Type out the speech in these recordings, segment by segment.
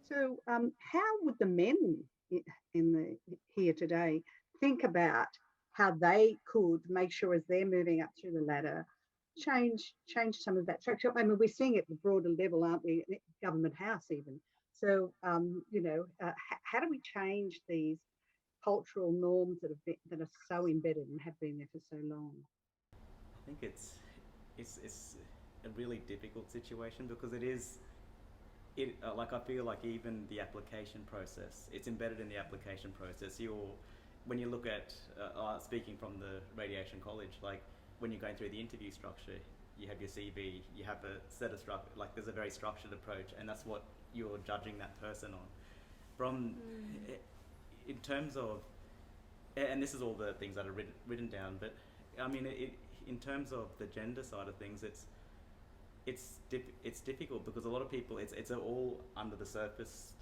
So, how would the men in the here today think about how they could make sure as they're moving up through the ladder, change some of that structure? I mean, we're seeing it at the broader level, aren't we? Government House, even. So, how do we change these cultural norms that are so embedded and have been there for so long? I think it's a really difficult situation because it is it like I feel like even the application process, it's embedded in the application process. When you look at speaking from the radiation college, like when you're going through the interview structure, you have your CV, you have a set of structure, like there's a very structured approach, and that's what you're judging that person on. From in terms of, and this is all the things that are written down, but I mean, in terms of the gender side of things, it's difficult because a lot of people it's all under the surface.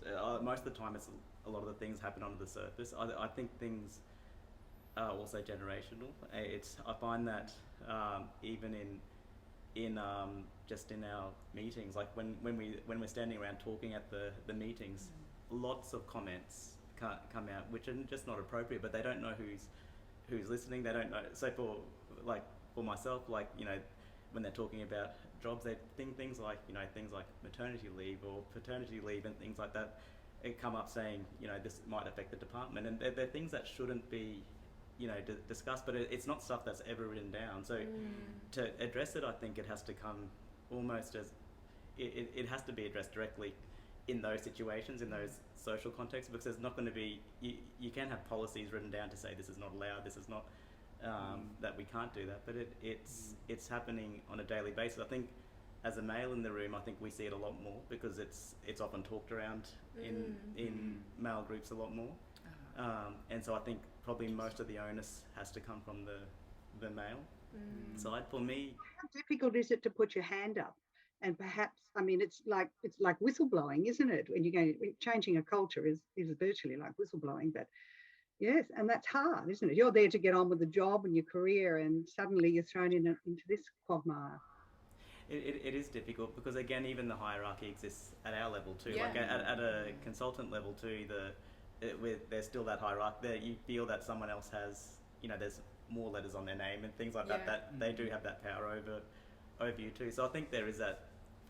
Most of the time, it's a lot of the things happen under the surface. I think things are also generational. I find that even in just in our meetings, like when we're standing around talking at the meetings, lots of comments come out which are just not appropriate, but they don't know who's listening. They don't know. So for myself, like, when they're talking about jobs, they think things like maternity leave or paternity leave and things like that. It come up saying, this might affect the department, and they're things that shouldn't be discussed, but it's not stuff that's ever written down. So to address it, I think it has to come almost as it has to be addressed directly in those situations, in those social contexts, because there's not going to be you can have policies written down to say this is not allowed, this is not that we can't do that, but it's happening on a daily basis. I think as a male in the room, I think we see it a lot more because it's often talked around in male groups a lot more, and so I think probably most of the onus has to come from the male side. For me, How difficult is it to put your hand up? And perhaps, I mean, it's like whistleblowing, isn't it? When you're going changing a culture is virtually like whistleblowing, but yes, and that's hard, isn't it? You're there to get on with the job and your career, and suddenly you're thrown into this quagmire. it is difficult because again, even the hierarchy exists at our level too. Yeah. Like at a consultant level too, there's still that hierarchy. There, you feel that someone else has, there's more letters on their name and things like that. Yeah. That they do have that power over you too. So I think there is that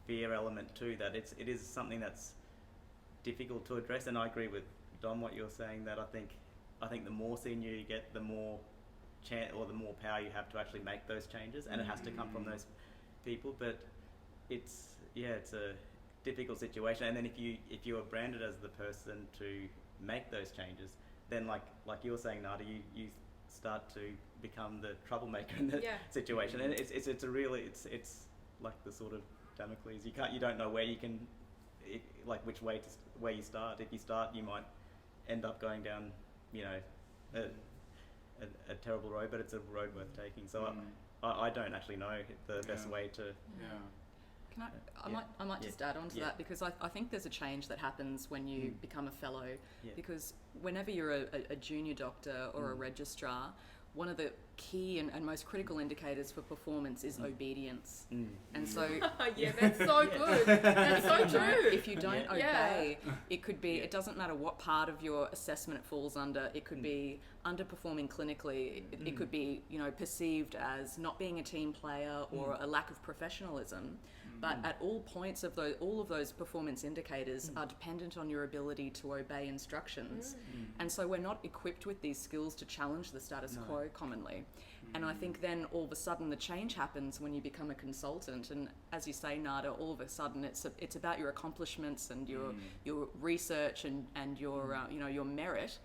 fear element too. That it is something that's difficult to address. And I agree with Dom what you're saying. That I think the more senior you get, the more or the more power you have to actually make those changes, and it has to come from those people. But it's a difficult situation. And then if you are branded as the person to make those changes, then like you were saying, Nada, you start to become the troublemaker in the situation, and it's a really it's like the sort of Damocles. You don't know where you can like where you start. If you start, you might end up going down a terrible road, but it's a road worth taking. So I don't actually know the best way to. Can I might just add on to that, because I think there's a change that happens when you become a fellow, because whenever you're a junior doctor or a registrar, one of the key and most critical indicators for performance is obedience. And so yeah, that's so good. That's so true. If you don't obey, it could be, it doesn't matter what part of your assessment it falls under. It could be underperforming clinically. It could be, perceived as not being a team player or a lack of professionalism. But at all points of all of those performance indicators are dependent on your ability to obey instructions. And so we're not equipped with these skills to challenge the status quo commonly. And I think then all of a sudden the change happens when you become a consultant. And as you say, Nada, all of a sudden it's about your accomplishments and your research and your your merit.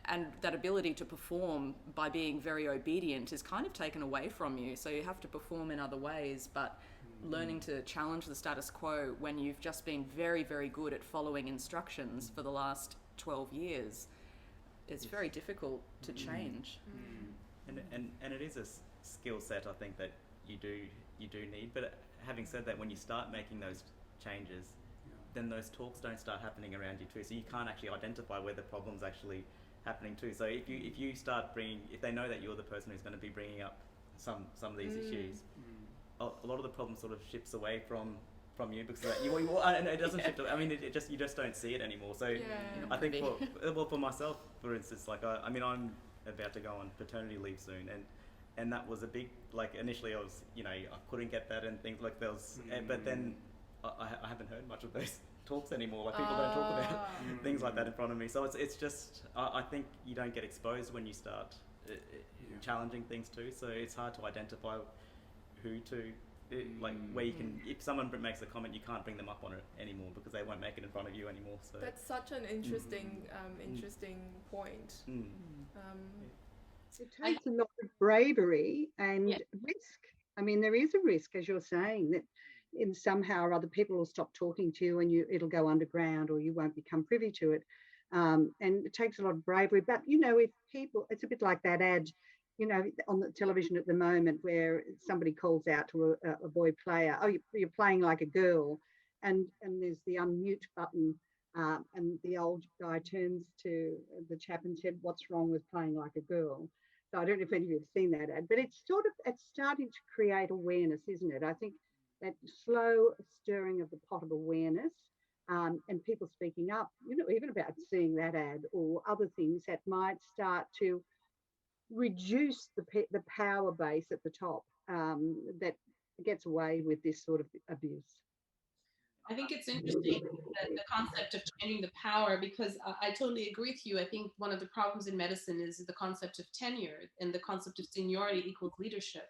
And that ability to perform by being very obedient is kind of taken away from you. So you have to perform in other ways, but learning to challenge the status quo when you've just been very, very good at following instructions for the last 12 years, it's very difficult to change. And it is a skill set, I think, that you do need. But having said that, when you start making those changes, then those talks don't start happening around you too. So you can't actually identify where the problem's actually happening too. So if you start if they know that you're the person who's going to be bringing up some of these issues, a lot of the problem sort of shifts away from you because and it doesn't shift. I mean, it just you just don't see it anymore. So I think for myself, for instance, like I'm about to go on paternity leave soon, and that was a big, like, initially I was, I couldn't get that and things like those, but then I haven't heard much of those talks anymore. Like, people don't talk about things like that in front of me. So it's just I think you don't get exposed when you start challenging things too. So it's hard to identify who to. Like, where you can, if someone makes a comment, you can't bring them up on it anymore because they won't make it in front of you anymore. So that's such an interesting point. It takes a lot of bravery and risk. I mean, there is a risk, as you're saying, that in somehow or other people will stop talking to you and it'll go underground or you won't become privy to it. And it takes a lot of bravery. But, if people, it's a bit like that ad, on the television at the moment where somebody calls out to a boy player, oh, you're playing like a girl. And there's the unmute button. And the old guy turns to the chap and said, what's wrong with playing like a girl? So I don't know if any of you have seen that ad, but it's starting to create awareness, isn't it? I think that slow stirring of the pot of awareness and people speaking up, even about seeing that ad or other things that might start to reduce the power base at the top that gets away with this sort of abuse. I think it's interesting, the concept of changing the power, because I totally agree with you. I think one of the problems in medicine is the concept of tenure, and the concept of seniority equals leadership.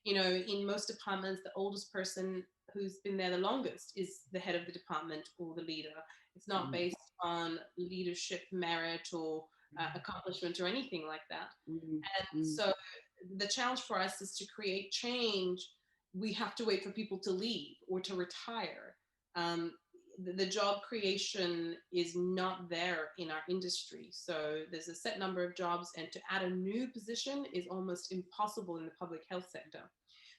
In most departments, the oldest person who's been there the longest is the head of the department or the leader. It's not based on leadership merit or accomplishment or anything like that. And so the challenge for us is to create change. We have to wait for people to leave or to retire. The job creation is not there in our industry. So there's a set number of jobs, and to add a new position is almost impossible in the public health sector.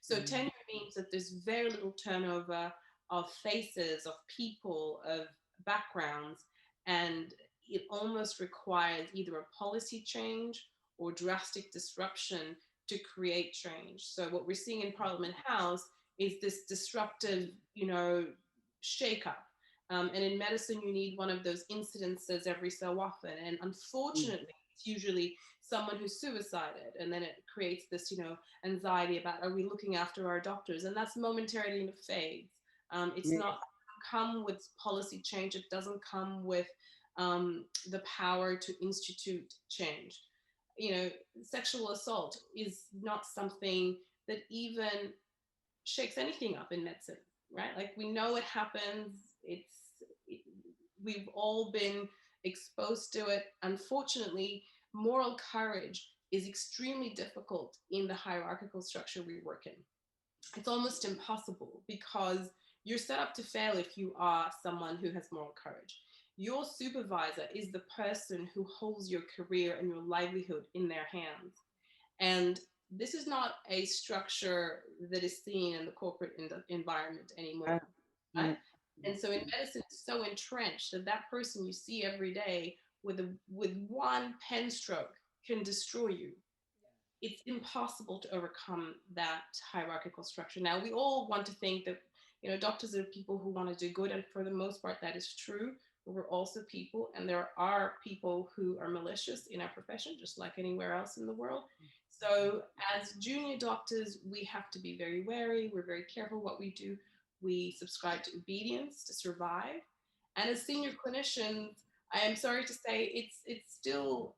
So tenure means that there's very little turnover of faces, of people, of backgrounds, and it almost requires either a policy change or drastic disruption to create change. So what we're seeing in Parliament House is this disruptive, shake-up. And in medicine, you need one of those incidences every so often. And unfortunately, it's usually someone who's suicided. And then it creates this, anxiety about, are we looking after our doctors? And that's momentarily, fades. It's not come with policy change. It doesn't come with the power to institute change. Sexual assault is not something that even shakes anything up in medicine, right? Like, we know it happens. We've all been exposed to it. Unfortunately, moral courage is extremely difficult in the hierarchical structure we work in. It's almost impossible because you're set up to fail if you are someone who has moral courage. Your supervisor is the person who holds your career and your livelihood in their hands. And this is not a structure that is seen in the corporate environment anymore. Right? And so in medicine, it's so entrenched that that person you see every day with one pen stroke can destroy you. It's impossible to overcome that hierarchical structure. Now, we all want to think that, doctors are people who want to do good, and for the most part, that is true. But we're also people, and there are people who are malicious in our profession, just like anywhere else in the world. So as junior doctors, we have to be very wary. We're very careful what we do. We subscribe to obedience to survive. And as senior clinicians, I am sorry to say it's still,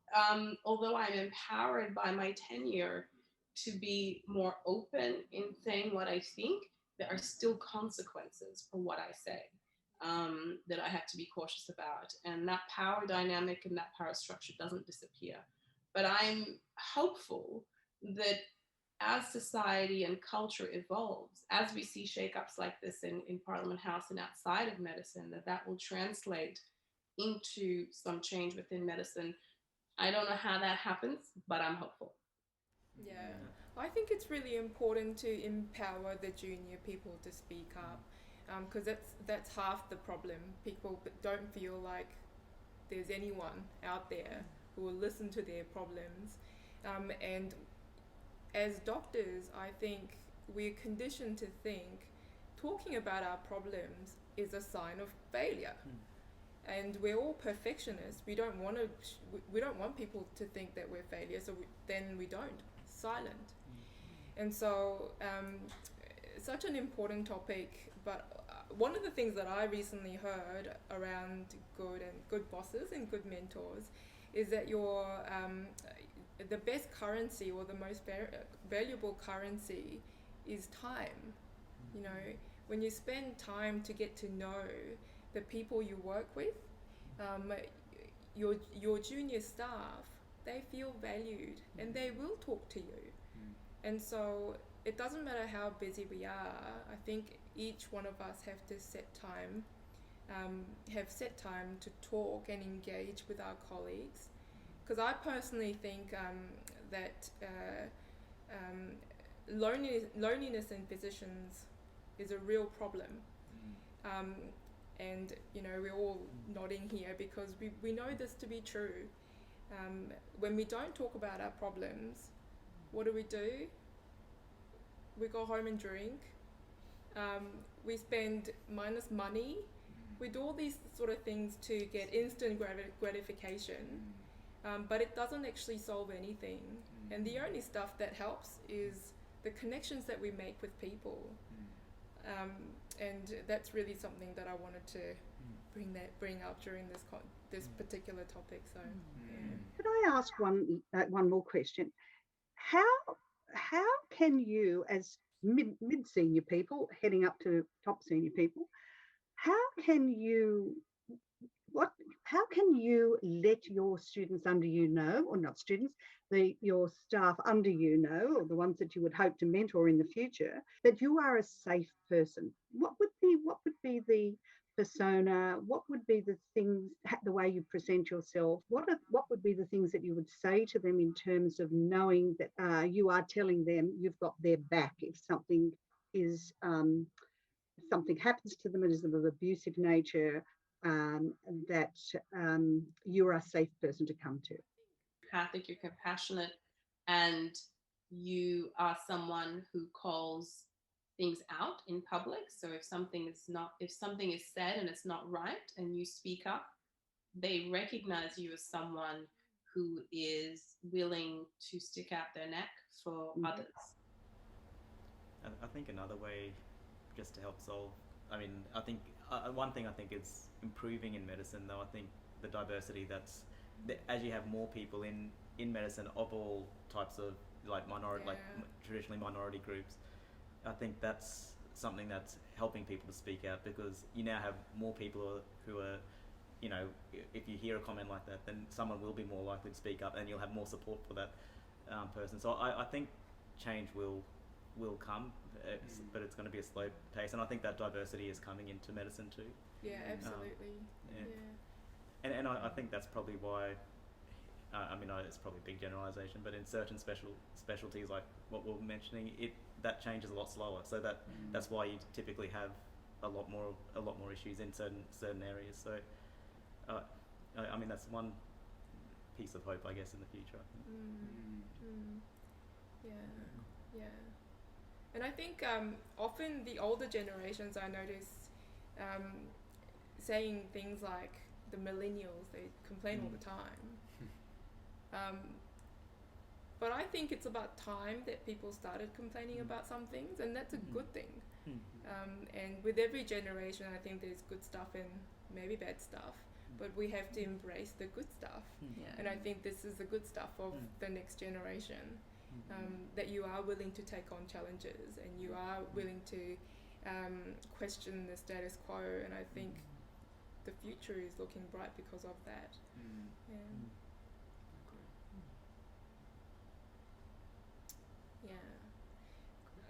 although I'm empowered by my tenure to be more open in saying what I think, there are still consequences for what I say that I have to be cautious about. And that power dynamic and that power structure doesn't disappear. But I'm hopeful that as society and culture evolves, as we see shakeups like this in Parliament House and outside of medicine, that will translate into some change within medicine. I don't know how that happens, but I'm hopeful. Yeah, I think it's really important to empower the junior people to speak up, because that's half the problem. People don't feel like there's anyone out there who will listen to their problems, and as doctors, I think we're conditioned to think talking about our problems is a sign of failure. And we're all perfectionists. We don't want to. We don't want people to think that we're failures, so then we don't. Silent. And so, such an important topic. But one of the things that I recently heard around good bosses and good mentors is that your the best currency or the most valuable currency is time. You know, when you spend time to get to know the people you work with, your junior staff, they feel valued and they will talk to you. And so it doesn't matter how busy we are. I think each one of us have to set time to talk and engage with our colleagues. Because I personally think that loneliness in physicians is a real problem. And you know, we're all nodding here because we know this to be true. When we don't talk about our problems, what do? We go home and drink. We spend mindless money. We do all these sort of things to get instant gratification, but it doesn't actually solve anything. And the only stuff that helps is the connections that we make with people. And that's really something that I wanted to bring up during this particular topic. So, yeah. Could I ask one more question? How can you, as mid senior people heading up to top senior people, how can you let your students under you know, or not students, your staff under you know, or the ones that you would hope to mentor in the future, that you are a safe person? What would be the persona? What would be the things, the way you present yourself? What would be the things that you would say to them in terms of knowing that you are telling them you've got their back if something happens to them that is of an abusive nature, that you're a safe person to come to? Empathic, you're compassionate, and you are someone who calls things out in public. So if something is said and it's not right and you speak up, they recognize you as someone who is willing to stick out their neck for others. I think another way just to help solve, I mean, I think one thing I think is improving in medicine, though. I think the diversity as you have more people in medicine of all types of traditionally minority groups, I think that's something that's helping people to speak out, because you now have more people who are, you know, if you hear a comment like that, then someone will be more likely to speak up and you'll have more support for that person. So I think change will come, but it's going to be a slow pace, and I think that diversity is coming into medicine too. Yeah, absolutely. And I think that's probably why, I mean, it's probably a big generalisation, but in certain specialties like what we're mentioning, that change is a lot slower. So that's why you typically have a lot more issues in certain areas. So, I mean, that's one piece of hope, I guess, in the future. Yeah. And I think often the older generations, I notice, saying things like the millennials, they complain all the time. But I think it's about time that people started complaining about some things, and that's a good thing. And with every generation, I think there's good stuff and maybe bad stuff, but we have to embrace the good stuff. And I think this is the good stuff of the next generation, that you are willing to take on challenges and you are willing to question the status quo, and I think the future is looking bright because of that.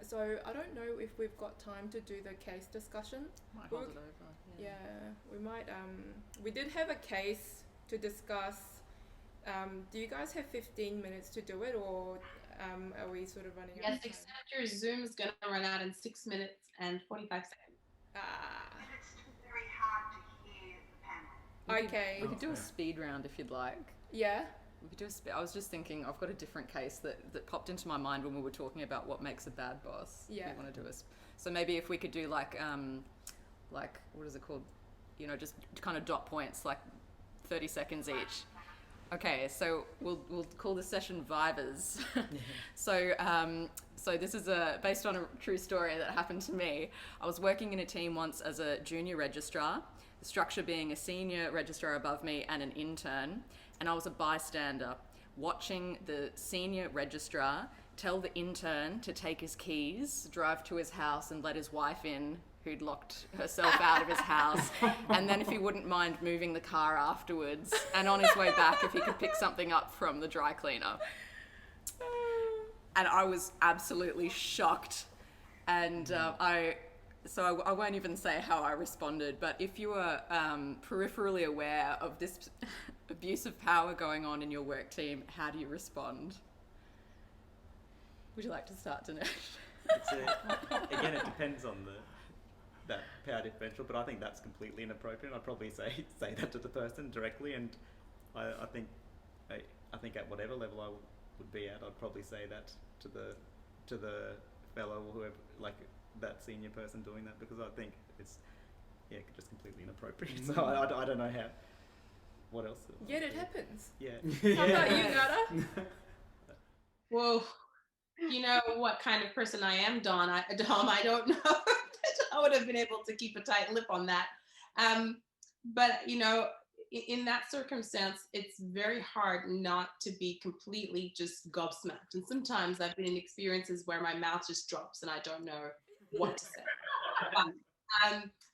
So I don't know if we've got time to do the case discussion. Might hold it over. Yeah, we might. We did have a case to discuss. Do you guys have 15 minutes to do it, or are we sort of running out of time? Yes, except your Zoom is going to run out in 6 minutes and 45 seconds. And it's very hard to hear the panel. Okay. We could do a speed round if you'd like. Yeah. we could do a I was just thinking, I've got a different case that popped into my mind when we were talking about what makes a bad boss. Yeah. We want to do so maybe if we could do like what is it called? You know, just kind of dot points, like 30 seconds each. Okay, so we'll call this session Vibers. So this is based on a true story that happened to me. I was working in a team once as a junior registrar, the structure being a senior registrar above me and an intern, and I was a bystander watching the senior registrar tell the intern to take his keys, drive to his house and let his wife in, who'd locked herself out of his house, and then if he wouldn't mind moving the car afterwards, and on his way back if he could pick something up from the dry cleaner. And I was absolutely shocked, and I won't even say how I responded, but if you are peripherally aware of this abuse of power going on in your work team, how do you respond? Would you like to start, Dinesh? Again, it depends on that power differential, but I think that's completely inappropriate. I'd probably say that to the person directly, and I think at whatever level I would be at, I'd probably say that to the fellow or whoever, like that senior person doing that, because I think it's just completely inappropriate. So I don't know what else. Yet it happens. Yeah. How about you, Nada? Whoa. You know what kind of person I am, Dom, I don't know. I would have been able to keep a tight lip on that. But, you know, in that circumstance, it's very hard not to be completely just gobsmacked. And sometimes I've been in experiences where my mouth just drops and I don't know what to say.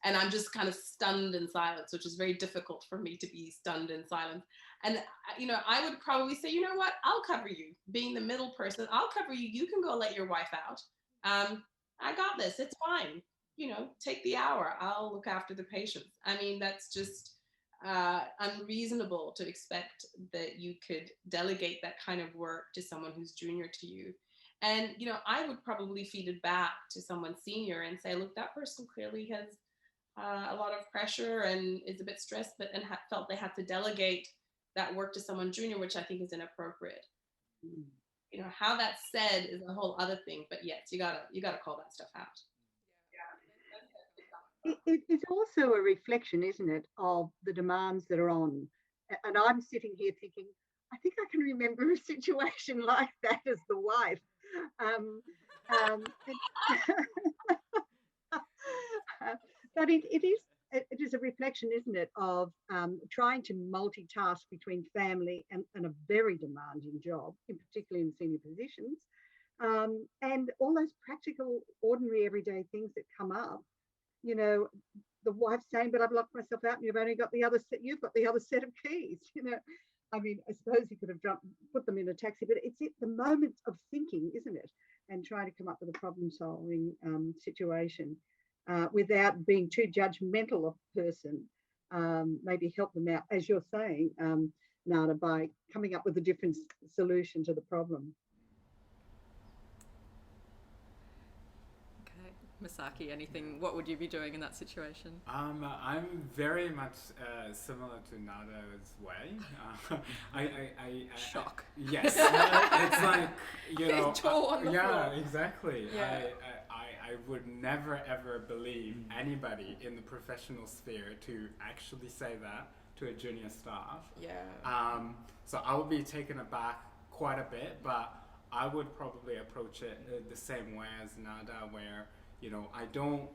And I'm just kind of stunned in silence, which is very difficult for me to be stunned in silence. And, you know, I would probably say, you know what, I'll cover you. Being the middle person, I'll cover you. You can go let your wife out. I got this. It's fine. You know, take the hour. I'll look after the patients. I mean, that's just unreasonable to expect that you could delegate that kind of work to someone who's junior to you. And, you know, I would probably feed it back to someone senior and say, look, that person clearly has a lot of pressure and is a bit stressed, and felt they had to delegate that work to someone junior, which I think is inappropriate. You know, how that's said is a whole other thing, but yes, you gotta call that stuff out. It's also a reflection, isn't it, of the demands that are on. And I'm sitting here thinking, I think I can remember a situation like that as the wife. But it is a reflection, isn't it, of trying to multitask between family and a very demanding job, in particularly in senior positions, and all those practical, ordinary, everyday things that come up. You know, the wife saying, "But I've locked myself out, and you've only got the other set. You've got the other set of keys." You know, I mean, I suppose he could have put them in a taxi, but it's the moment of thinking, isn't it, and trying to come up with a problem-solving situation without being too judgmental of the person. Maybe help them out, as you're saying, Nada, by coming up with a different solution to the problem. Masaki, anything? What would you be doing in that situation? I'm very much similar to Nada's way. I Shock. Yes, it's like, you know. On the floor. Exactly. Yeah. I would never ever believe anybody in the professional sphere to actually say that to a junior staff. Yeah. So I would be taken aback quite a bit, but I would probably approach it the same way as Nada, where, you know, I don't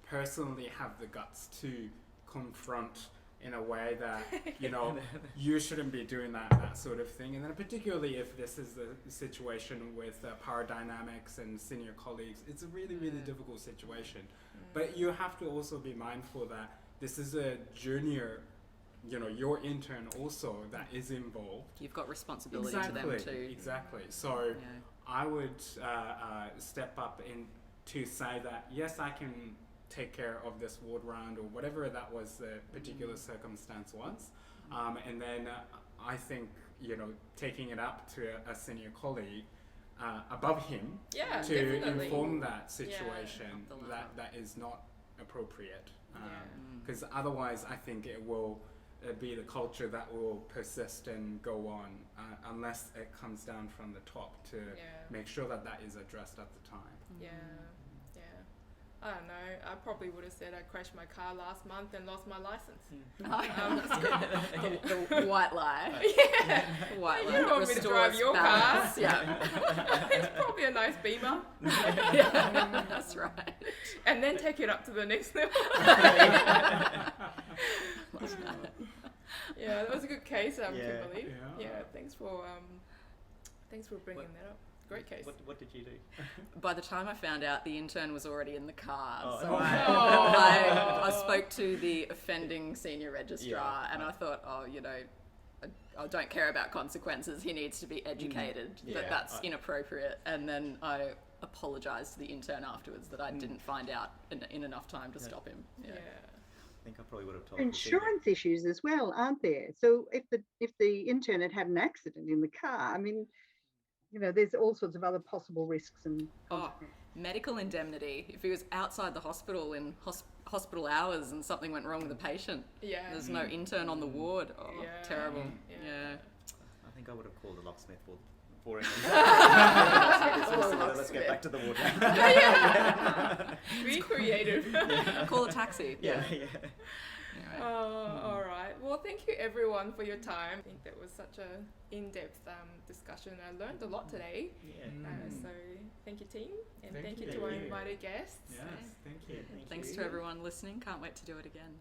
personally have the guts to confront in a way that, you know, you shouldn't be doing that sort of thing. And then particularly if this is the situation with power dynamics and senior colleagues, it's a really, really difficult situation. But you have to also be mindful that this is a junior, you know, your intern also that is involved. You've got responsibility to them too. Exactly. So I would step up to say that, yes, I can take care of this ward round or whatever that was the particular circumstance was. And then I think, you know, taking it up to a senior colleague above him to definitely inform that situation that is not appropriate. Because otherwise I think it will be the culture that will persist and go on unless it comes down from the top to make sure that that is addressed at the time. Yeah. I don't know. I probably would have said I crashed my car last month and lost my license. The white lie. Yeah. White lie. You don't want me to drive your car. Yeah. It's probably a nice Beamer. Yeah, that's right. And then take it up to the next level. Yeah, that was a good case, Kimberly. Yeah, thanks for bringing that up. Great case. What did you do? By the time I found out, the intern was already in the car. Oh. So I spoke to the offending senior registrar and I thought, I don't care about consequences. He needs to be educated that that's inappropriate. And then I apologised to the intern afterwards that I didn't find out in enough time to stop him. Yeah. I think I probably would have told Insurance issues as well, aren't there? So if the intern had an accident in the car, I mean, there's all sorts of other possible risks and consequences. Medical indemnity. If he was outside the hospital in hospital hours and something went wrong with the patient, there's no intern on the ward. Terrible. Yeah. I think I would have called the locksmith for him. Let's get back to the ward. Be creative. Call a taxi. Yeah. All right. Well, thank you everyone for your time. I think that was such a in-depth discussion. I learned a lot today. So thank you, team, and thank you to our invited guests. Yes, thank you. Thanks to everyone listening. Can't wait to do it again.